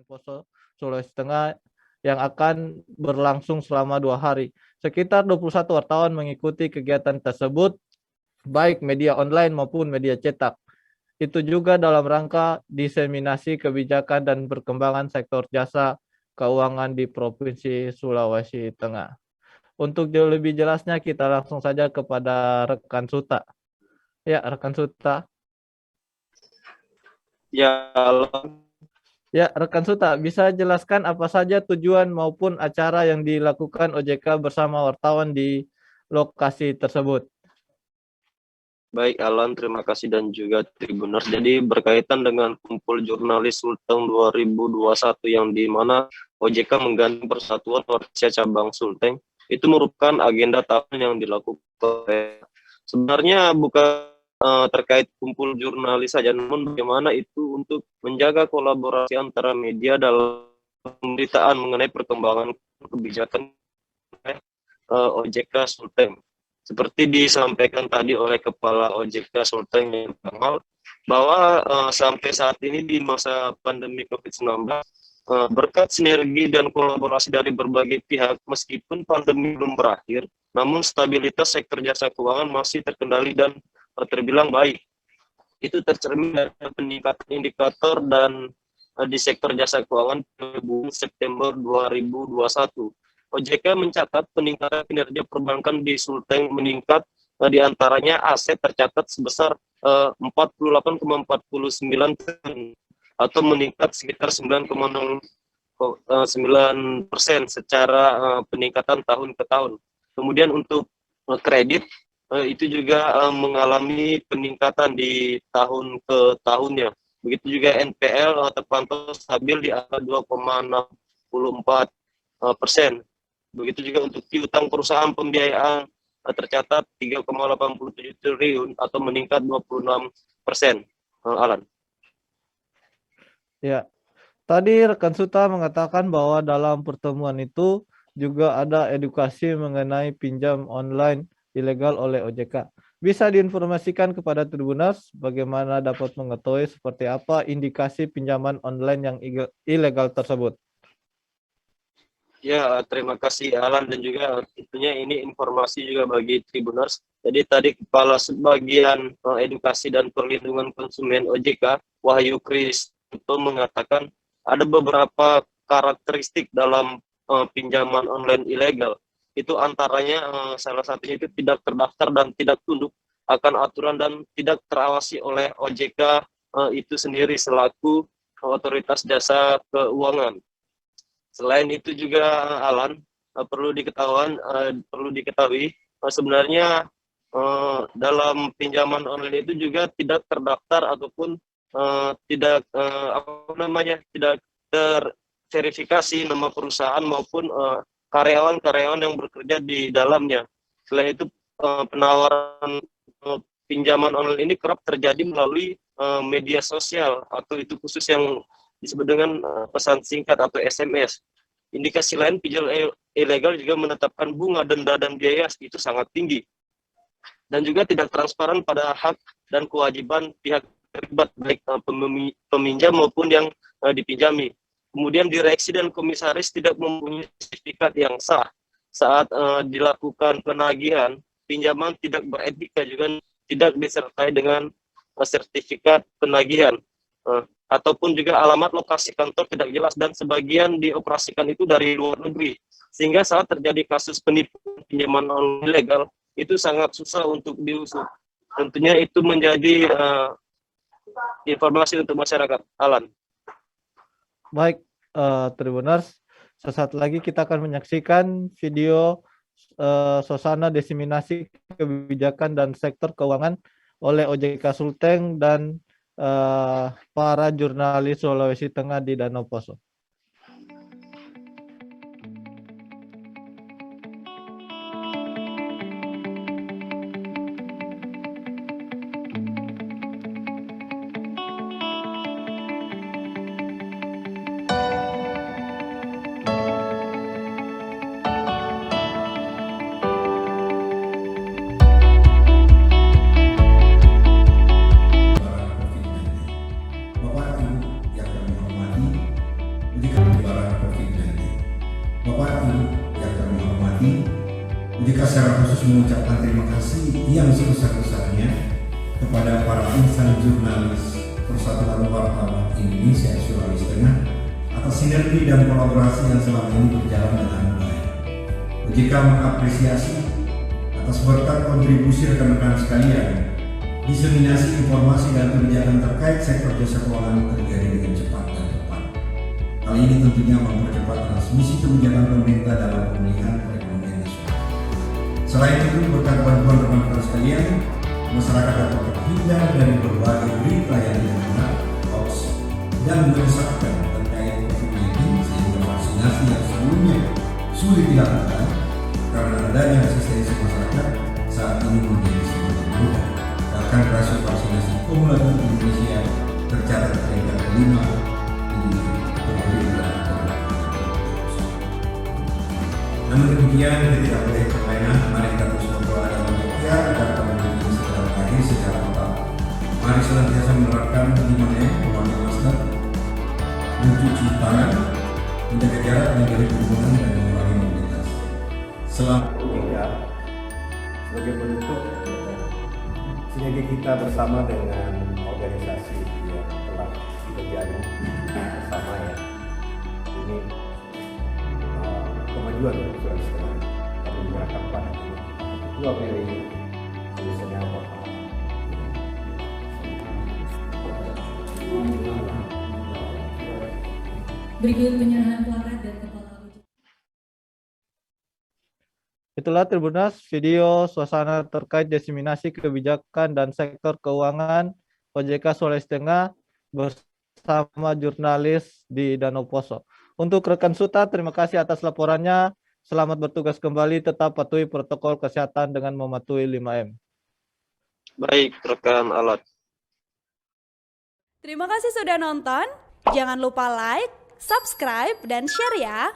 Poso, Sulawesi Tengah yang akan berlangsung selama 2 hari. Sekitar 21 wartawan mengikuti kegiatan tersebut, baik media online maupun media cetak. Itu juga dalam rangka diseminasi kebijakan dan perkembangan sektor jasa keuangan di Provinsi Sulawesi Tengah. Untuk jauh lebih jelasnya kita langsung saja kepada rekan Suta. Ya, rekan Suta. Ya, Ya, rekan Suta, bisa jelaskan apa saja tujuan maupun acara yang dilakukan OJK bersama wartawan di lokasi tersebut? baik Alan, terima kasih dan juga Tribuners. Jadi berkaitan dengan kumpul jurnalis Sulteng 2021 yang di mana OJK menggandeng Persatuan Warga Cabang Sulteng, itu merupakan agenda tahun yang dilakukan. Sebenarnya bukan terkait kumpul jurnalis saja, namun bagaimana itu untuk menjaga kolaborasi antara media dalam pemberitaan mengenai perkembangan kebijakan OJK Sulteng. Seperti disampaikan tadi oleh Kepala OJK Sulteng yang Kamal, bahwa sampai saat ini di masa pandemi COVID-19, berkat sinergi dan kolaborasi dari berbagai pihak, meskipun pandemi belum berakhir, namun stabilitas sektor jasa keuangan masih terkendali dan terbilang baik. Itu tercermin dari peningkatan indikator dan di sektor jasa keuangan bulan September 2021. OJK mencatat peningkatan kinerja perbankan di Sulteng meningkat, di antaranya aset tercatat sebesar 48,49 triliun atau meningkat sekitar 9,09% secara peningkatan tahun ke tahun. Kemudian untuk kredit itu juga mengalami peningkatan di tahun ke tahunnya. Begitu juga NPL terpantau stabil di angka 2,64%. Begitu juga untuk piutang perusahaan pembiayaan tercatat 3,87 triliun atau meningkat 26%. Alan. Ya, tadi rekan Suta mengatakan bahwa dalam pertemuan itu juga ada edukasi mengenai pinjam online ilegal oleh OJK. Bisa diinformasikan kepada Tribuners bagaimana dapat mengetahui seperti apa indikasi pinjaman online yang ilegal tersebut? Ya, terima kasih Alan dan juga tentunya ini informasi juga bagi Tribuners. Jadi tadi Kepala Sebagian Edukasi dan Perlindungan Konsumen OJK, Wahyu Kristo mengatakan ada beberapa karakteristik dalam pinjaman online ilegal. Itu antaranya salah satunya itu tidak terdaftar dan tidak tunduk akan aturan dan tidak terawasi oleh OJK itu sendiri selaku otoritas jasa keuangan. Selain itu juga Alan, perlu diketahui sebenarnya dalam pinjaman online itu juga tidak terdaftar ataupun tidak tidak terverifikasi nama perusahaan maupun karyawan-karyawan yang bekerja di dalamnya. Selain itu penawaran pinjaman online ini kerap terjadi melalui media sosial atau itu khusus yang disebut dengan pesan singkat atau SMS. Indikasi lain pinjol ilegal juga menetapkan bunga, denda, dan biaya itu sangat tinggi. Dan juga tidak transparan pada hak dan kewajiban pihak terlibat, baik peminjam maupun yang dipinjami. Kemudian direksi dan komisaris tidak mempunyai sertifikat yang sah saat dilakukan penagihan. Pinjaman tidak beretika juga tidak disertai dengan sertifikat penagihan. Ataupun juga alamat lokasi kantor tidak jelas dan sebagian dioperasikan itu dari luar negeri. Sehingga saat terjadi kasus penipuan pinjaman online ilegal, itu sangat susah untuk diusut. Tentunya itu menjadi informasi untuk masyarakat. Alan. Baik, Tribuners, sesaat lagi kita akan menyaksikan video suasana diseminasi kebijakan dan sektor keuangan oleh OJK Sulteng dan para jurnalis Sulawesi Tengah di Danau Poso. insan jurnalis Persatuan Wartawan Indonesia Sulawesi Tengah atas sinergi dan kolaborasi yang selama ini berjalan dengan baik. OJK mengapresiasi atas berkat kontribusi rekan-rekan sekalian, diseminasi informasi dan kebijakan terkait sektor jasa keuangan terjadi dengan cepat dan tepat. Hal ini tentunya mempercepat transmisi kebijakan pemerintah dalam pemulihan perekonomian nasional. Selain itu, berkat bantuan rekan-rekan sekalian, masyarakat dapat terhindar dari berbagai berita yang dianggap hoax dan menyesatkan terkait COVID-19, sehingga vaksinasi yang sebelumnya sulit dilakukan karena adanya resistensi masyarakat saat ini menjadi semakin mudah. Bahkan rasio vaksinasi kumulatif di Indonesia tercatat peringkat kelima di pemerintah. Namun demikian, kita tidak boleh terlena. Mari kita terus berdoa dan berikhtiar agar pandemi ini segera berakhir secara total. Mari senantiasa menerapkan 5M, memakai masker, mencuci tangan, menjaga jarak, menghindari kerumunan, dan mengurangi mobilitas. Selamat juga sebagai bentuk sinergi kita bersama dengan organisasi yang telah kita jalin bersama ya. Ini kemajuan untuk Sulawesi Tengah. Kami mengharapkan pada Ketua PWI tulisannya Bapak berikut penyerahan plakat dan kepala OJK. Itulah Tribuners video suasana terkait diseminasi kebijakan dan sektor keuangan OJK Sulawesi Tengah bersama jurnalis di Danau Poso. Untuk rekan Suta, terima kasih atas laporannya. Selamat bertugas kembali, tetap patuhi protokol kesehatan dengan mematuhi 5M. Baik, rekan Alat. Terima kasih sudah nonton. Jangan lupa like, subscribe, dan share ya.